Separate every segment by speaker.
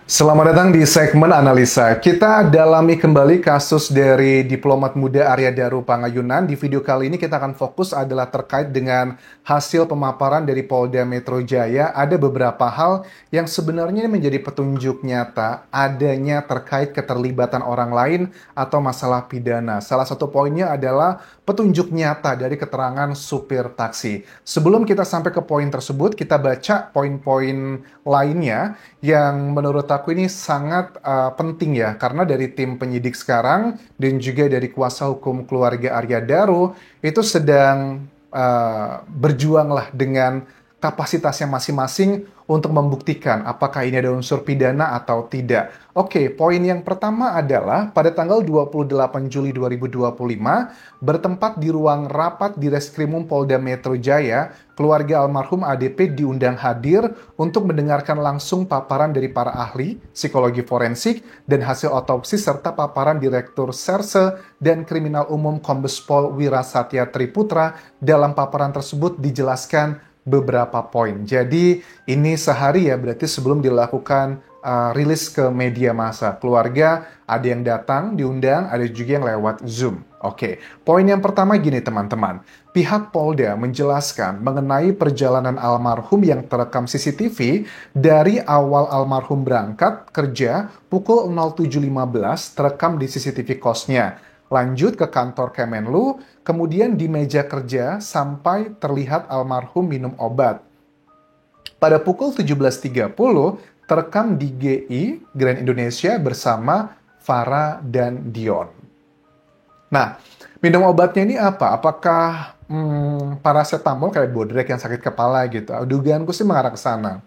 Speaker 1: Selamat datang di segmen analisa. Kita dalami kembali kasus dari diplomat muda Arya Daru Pangayunan. Di video kali ini kita akan fokus adalah terkait dengan hasil pemaparan dari Polda Metro Jaya. Ada beberapa hal yang sebenarnya menjadi petunjuk nyata adanya terkait keterlibatan orang lain atau masalah pidana. Salah satu poinnya adalah petunjuk nyata dari keterangan supir taksi. Sebelum kita sampai ke poin tersebut, kita baca poin-poin lainnya yang menurut aku ini sangat penting ya, karena dari tim penyidik sekarang dan juga dari kuasa hukum keluarga Arya Daru itu sedang berjuanglah dengan kapasitasnya masing-masing untuk membuktikan apakah ini ada unsur pidana atau tidak. Oke, poin yang pertama adalah pada tanggal 28 Juli 2025, bertempat di ruang rapat di Reskrimum Polda Metro Jaya, keluarga almarhum ADP diundang hadir untuk mendengarkan langsung paparan dari para ahli, psikologi forensik, dan hasil otopsi serta paparan Direktur Serse dan Kriminal Umum Kombes Pol Wirasatya Triputra. Dalam paparan tersebut dijelaskan beberapa poin. Jadi ini sehari ya, berarti sebelum dilakukan rilis ke media massa. Keluarga ada yang datang, diundang, ada juga yang lewat Zoom. Oke, poin yang pertama gini teman-teman. Pihak Polda menjelaskan mengenai perjalanan almarhum yang terekam CCTV dari awal almarhum berangkat kerja pukul 07.15 terekam di CCTV kosnya. Lanjut ke kantor Kemenlu, kemudian di meja kerja sampai terlihat almarhum minum obat. Pada pukul 17.30, terekam di GI, Grand Indonesia bersama Farah dan Dion. Nah, minum obatnya ini apa? Apakah paracetamol kayak Bodrek yang sakit kepala gitu? Dugaanku sih mengarah ke sana.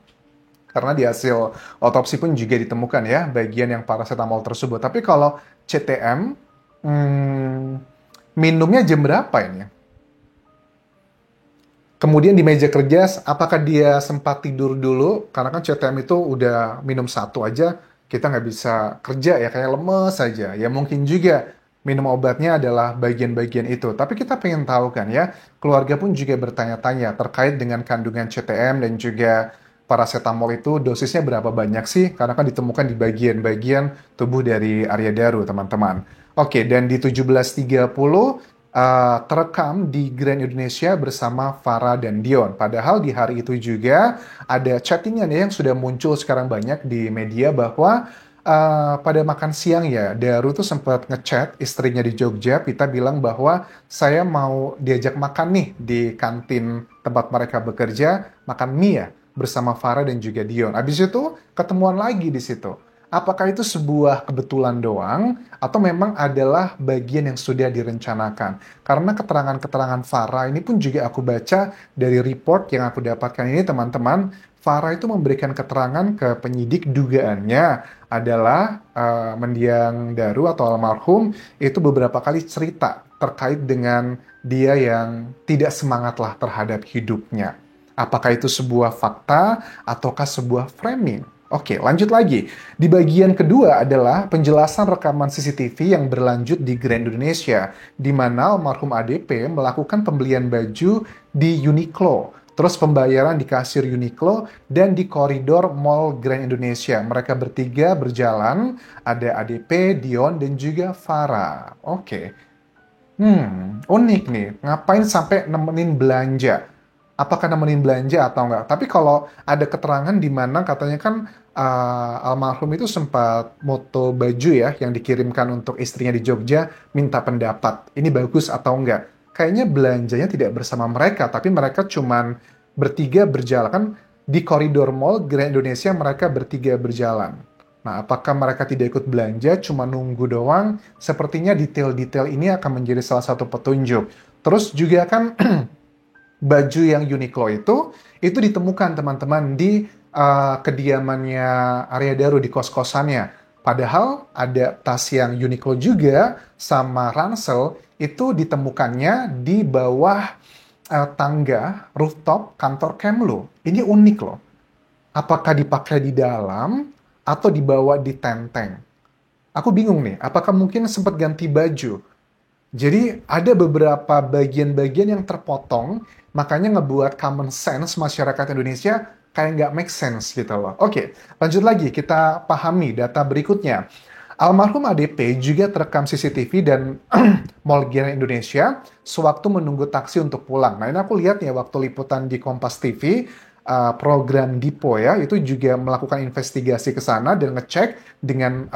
Speaker 1: Karena di hasil otopsi pun juga ditemukan ya, bagian yang paracetamol tersebut. Tapi kalau CTM, minumnya jam berapa ini? Kemudian di meja kerja, apakah dia sempat tidur dulu? Karena kan CTM itu udah minum satu aja, kita nggak bisa kerja ya, kayak lemes saja. Ya mungkin juga minum obatnya adalah bagian-bagian itu. Tapi kita pengen tahu kan ya, keluarga pun juga bertanya-tanya terkait dengan kandungan CTM dan juga paracetamol itu dosisnya berapa banyak sih? Karena kan ditemukan di bagian-bagian tubuh dari Arya Daru, teman-teman. Oke, dan di 17.30 terekam di Grand Indonesia bersama Farah dan Dion. Padahal di hari itu juga ada chattingan ya yang sudah muncul sekarang banyak di media bahwa pada makan siang ya, Daru tuh sempat ngechat istrinya di Jogja, Pita bilang bahwa saya mau diajak makan nih di kantin tempat mereka bekerja, makan mie ya, bersama Farah dan juga Dion. Habis itu ketemuan lagi di situ. Apakah itu sebuah kebetulan doang atau memang adalah bagian yang sudah direncanakan? Karena keterangan-keterangan Farah ini pun juga aku baca dari report yang aku dapatkan ini teman-teman. Farah itu memberikan keterangan ke penyidik dugaannya adalah mendiang Daru atau almarhum itu beberapa kali cerita terkait dengan dia yang tidak semangatlah terhadap hidupnya. Apakah itu sebuah fakta ataukah sebuah framing? Oke, lanjut lagi. Di bagian kedua adalah penjelasan rekaman CCTV yang berlanjut di Grand Indonesia, di mana almarhum ADP melakukan pembelian baju di Uniqlo, terus pembayaran di kasir Uniqlo, dan di koridor Mall Grand Indonesia. Mereka bertiga berjalan, ada ADP, Dion, dan juga Farah. Oke. Unik nih. Ngapain sampai nemenin belanja? Apakah nemenin belanja atau enggak? Tapi kalau ada keterangan di mana katanya kan almarhum itu sempat moto baju ya yang dikirimkan untuk istrinya di Jogja, minta pendapat. Ini bagus atau enggak? Kayaknya belanjanya tidak bersama mereka, tapi mereka cuman bertiga berjalan. Kan di koridor mall Grand Indonesia mereka bertiga berjalan. Nah, apakah mereka tidak ikut belanja, cuma nunggu doang? Sepertinya detail-detail ini akan menjadi salah satu petunjuk. Terus juga kan baju yang Uniqlo itu ditemukan teman-teman di kediamannya Arya Daru di kos-kosannya. Padahal ada tas yang Uniqlo juga sama ransel itu ditemukannya di bawah tangga rooftop kantor Kemlu. Ini unik loh. Apakah dipakai di dalam atau dibawa di tenteng? Aku bingung nih, apakah mungkin sempat ganti baju? Jadi ada beberapa bagian-bagian yang terpotong, makanya ngebuat common sense masyarakat Indonesia kayak nggak make sense gitu loh. Oke, lanjut lagi, kita pahami data berikutnya. Almarhum ADP juga terekam CCTV dan Mall Grand Indonesia sewaktu menunggu taksi untuk pulang. Nah, ini aku lihat ya waktu liputan di Kompas TV, program Dipo ya, itu juga melakukan investigasi ke sana dan ngecek dengan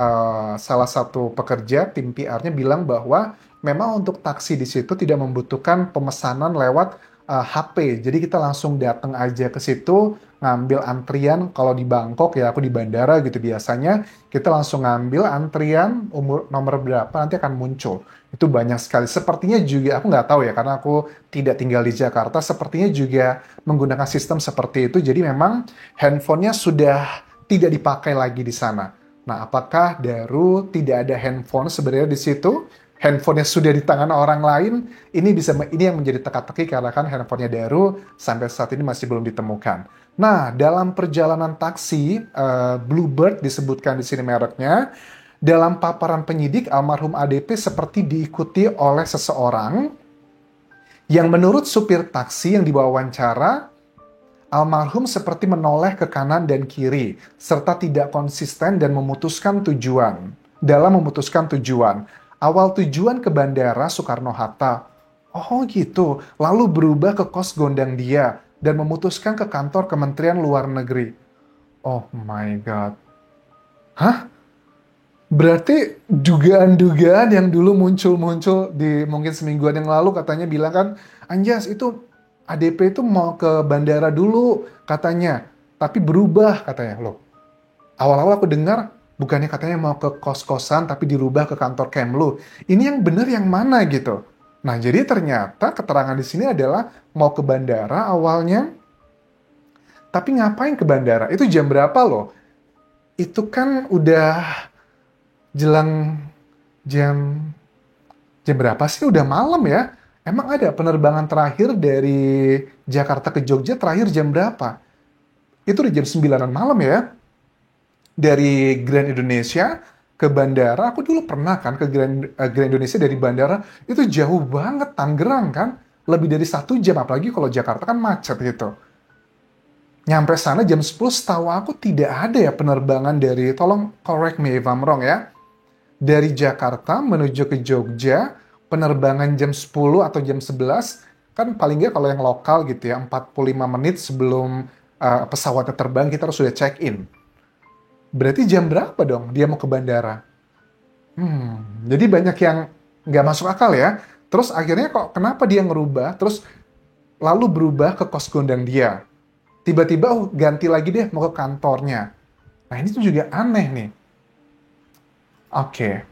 Speaker 1: salah satu pekerja tim PR-nya bilang bahwa memang untuk taksi di situ tidak membutuhkan pemesanan lewat HP. Jadi kita langsung datang aja ke situ, ngambil antrian. Kalau di Bangkok ya, aku di bandara gitu biasanya, kita langsung ngambil antrian nomor berapa nanti akan muncul. Itu banyak sekali. Sepertinya juga, aku nggak tahu ya, karena aku tidak tinggal di Jakarta, sepertinya juga menggunakan sistem seperti itu. Jadi memang handphonenya sudah tidak dipakai lagi di sana. Nah, apakah Daru tidak ada handphone sebenarnya di situ? Handphonenya sudah di tangan orang lain, ini yang menjadi teka-teki karena kan handphonenya Daru sampai saat ini masih belum ditemukan. Nah, dalam perjalanan taksi, Bluebird disebutkan di sini mereknya, dalam paparan penyidik, almarhum ADP seperti diikuti oleh seseorang yang menurut supir taksi yang diwawancara, almarhum seperti menoleh ke kanan dan kiri, serta tidak konsisten dan memutuskan tujuan. Dalam memutuskan tujuan, awal tujuan ke Bandara Soekarno-Hatta. Oh gitu, lalu berubah ke kos gondang dia dan memutuskan ke kantor Kementerian Luar Negeri. Oh my God. Hah? Berarti dugaan-dugaan yang dulu muncul-muncul di mungkin semingguan yang lalu katanya bilang kan, Anjas itu ADP itu mau ke bandara dulu katanya, tapi berubah katanya. Loh, awal-awal aku dengar bukannya katanya mau ke kos-kosan tapi dirubah ke kantor Kemlu. Ini yang benar yang mana gitu. Nah, jadi ternyata keterangan di sini adalah mau ke bandara awalnya, tapi ngapain ke bandara? Itu jam berapa loh? Itu kan udah jelang jam jam berapa sih? Udah malam ya. Emang ada penerbangan terakhir dari Jakarta ke Jogja terakhir jam berapa? Itu udah jam 9 malam ya. Dari Grand Indonesia ke bandara, aku dulu pernah kan ke Grand Indonesia dari bandara, itu jauh banget, Tangerang kan. Lebih dari 1 jam, apalagi kalau Jakarta kan macet gitu. Nyampe sana jam 10, setahu aku tidak ada ya penerbangan dari, tolong correct me if I'm wrong ya, dari Jakarta menuju ke Jogja, penerbangan jam 10 atau jam 11, kan paling nggak kalau yang lokal gitu ya, 45 menit sebelum pesawatnya terbang, kita harus sudah check-in. Berarti jam berapa dong dia mau ke bandara? Jadi banyak yang nggak masuk akal ya. Terus akhirnya kok kenapa dia ngerubah, terus lalu berubah ke kos gondang dia. Tiba-tiba ganti lagi deh mau ke kantornya. Nah ini tuh juga aneh nih. Oke.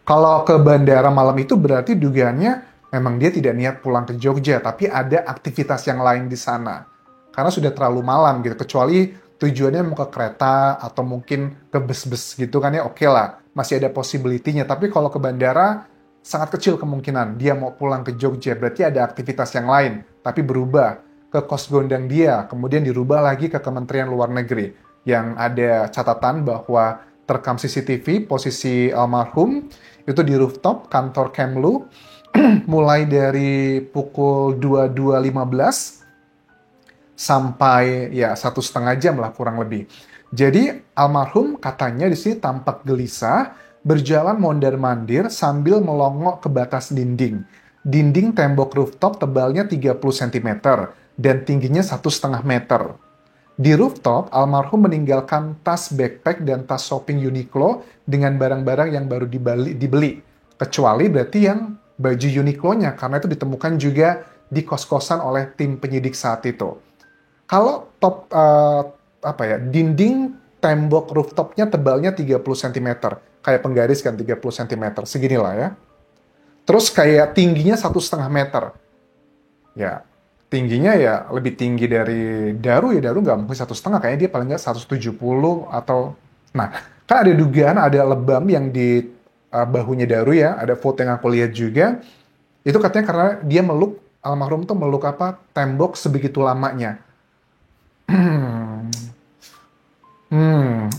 Speaker 1: Kalau ke bandara malam itu berarti dugaannya memang dia tidak niat pulang ke Jogja, tapi ada aktivitas yang lain di sana. Karena sudah terlalu malam gitu, kecuali tujuannya mau ke kereta atau mungkin ke bus-bus gitu kan ya, oke lah. Masih ada possibility-nya, tapi kalau ke bandara sangat kecil kemungkinan dia mau pulang ke Jogja, berarti ada aktivitas yang lain, tapi berubah ke kos gondang dia, kemudian dirubah lagi ke Kementerian Luar Negeri, yang ada catatan bahwa terekam CCTV posisi almarhum itu di rooftop kantor Kemlu mulai dari pukul 22.15 sampai ya 1,5 jam lah kurang lebih. Jadi almarhum katanya di sini tampak gelisah, berjalan mondar-mandir sambil melongok ke batas dinding. Dinding tembok rooftop tebalnya 30 cm dan tingginya 1,5 meter. Di rooftop, almarhum meninggalkan tas backpack dan tas shopping Uniqlo dengan barang-barang yang baru dibeli. Kecuali berarti yang baju Uniqlo-nya, karena itu ditemukan juga di kos-kosan oleh tim penyidik saat itu. Kalau dinding tembok rooftopnya tebalnya 30 cm, kayak penggaris kan 30 cm, seginilah ya. Terus kayak tingginya 1,5 meter. Ya, tingginya ya lebih tinggi dari Daru ya. Daru nggak mungkin 1,5, kayaknya dia paling nggak 170 atau... Nah, kan ada dugaan ada lebam yang di bahunya Daru ya. Ada foto yang aku lihat juga. Itu katanya karena dia meluk, almarhum tuh meluk tembok sebegitu lamanya.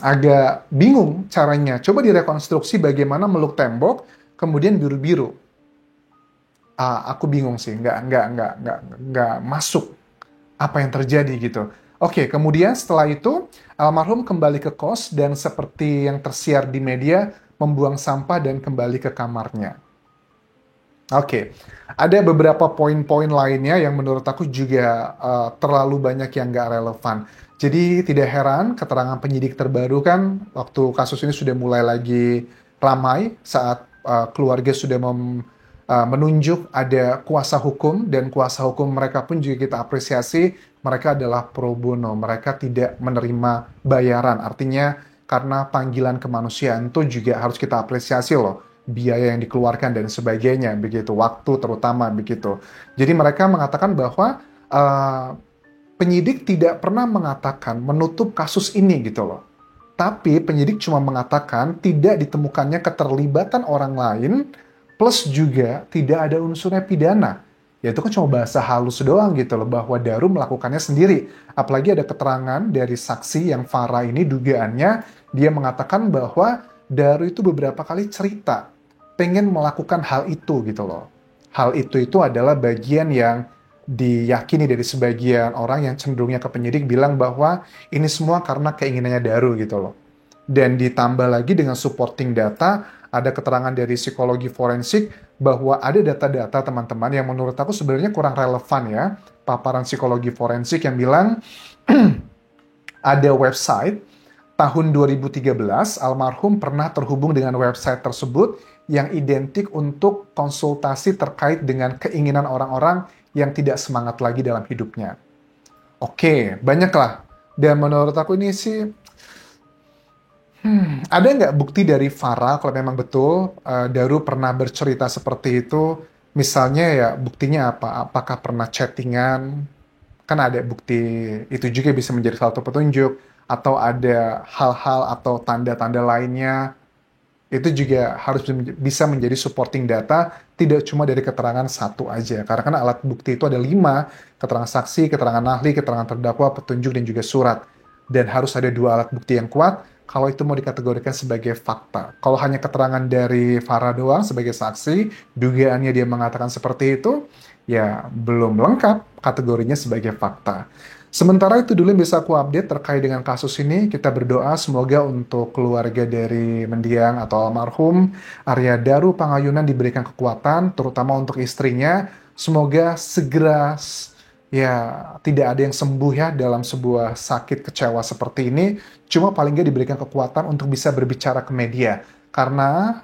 Speaker 1: Agak bingung caranya. Coba direkonstruksi bagaimana meluk tembok, kemudian biru-biru. Aku bingung sih, nggak masuk apa yang terjadi gitu. Oke, kemudian setelah itu almarhum kembali ke kos dan seperti yang tersiar di media membuang sampah dan kembali ke kamarnya. Oke, ada beberapa poin-poin lainnya yang menurut aku juga terlalu banyak yang nggak relevan. Jadi tidak heran keterangan penyidik terbaru kan waktu kasus ini sudah mulai lagi ramai saat keluarga sudah menunjuk ada kuasa hukum dan kuasa hukum mereka pun juga kita apresiasi mereka adalah pro bono, mereka tidak menerima bayaran. Artinya karena panggilan kemanusiaan itu juga harus kita apresiasi loh biaya yang dikeluarkan dan sebagainya begitu waktu terutama begitu jadi mereka mengatakan bahwa penyidik tidak pernah mengatakan menutup kasus ini gitu loh tapi penyidik cuma mengatakan tidak ditemukannya keterlibatan orang lain plus juga tidak ada unsurnya pidana ya itu kan cuma bahasa halus doang gitu loh bahwa Daru melakukannya sendiri apalagi ada keterangan dari saksi yang Farah ini dugaannya dia mengatakan bahwa Daru itu beberapa kali cerita pengen melakukan hal itu gitu loh. Hal itu adalah bagian yang diyakini dari sebagian orang yang cenderungnya ke penyidik bilang bahwa ini semua karena keinginannya Daru gitu loh. Dan ditambah lagi dengan supporting data, ada keterangan dari psikologi forensik bahwa ada data-data teman-teman yang menurut aku sebenarnya kurang relevan ya. Paparan psikologi forensik yang bilang ada website tahun 2013 almarhum pernah terhubung dengan website tersebut yang identik untuk konsultasi terkait dengan keinginan orang-orang yang tidak semangat lagi dalam hidupnya. Oke, banyaklah. Dan menurut aku ini sih, ada nggak bukti dari Farah kalau memang betul Daru pernah bercerita seperti itu? Misalnya ya buktinya apa? Apakah pernah chattingan? Kan ada bukti itu juga bisa menjadi salah satu petunjuk. Atau ada hal-hal atau tanda-tanda lainnya itu juga harus bisa menjadi supporting data, tidak cuma dari keterangan satu aja. Karena kan alat bukti itu ada 5, keterangan saksi, keterangan ahli, keterangan terdakwa, petunjuk, dan juga surat. Dan harus ada 2 alat bukti yang kuat, kalau itu mau dikategorikan sebagai fakta. Kalau hanya keterangan dari Farah doang sebagai saksi, dugaannya dia mengatakan seperti itu, ya belum lengkap kategorinya sebagai fakta. Sementara itu dulu yang bisa aku update terkait dengan kasus ini. Kita berdoa semoga untuk keluarga dari mendiang atau almarhum Arya Daru Pangayunan diberikan kekuatan, terutama untuk istrinya. Semoga segera ya tidak ada yang sembuh ya dalam sebuah sakit kecewa seperti ini. Cuma paling nggak diberikan kekuatan untuk bisa berbicara ke media. Karena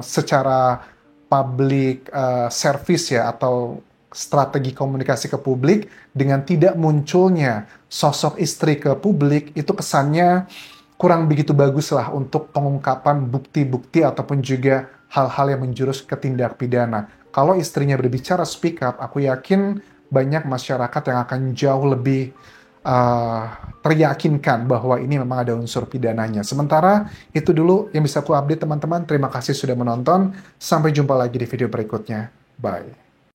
Speaker 1: secara public service ya atau strategi komunikasi ke publik dengan tidak munculnya sosok istri ke publik itu kesannya kurang begitu bagus lah untuk pengungkapan bukti-bukti ataupun juga hal-hal yang menjurus ke tindak pidana. Kalau istrinya berbicara speak up, aku yakin banyak masyarakat yang akan jauh lebih teryakinkan bahwa ini memang ada unsur pidananya. Sementara itu dulu yang bisa aku update teman-teman. Terima kasih sudah menonton. Sampai jumpa lagi di video berikutnya. Bye.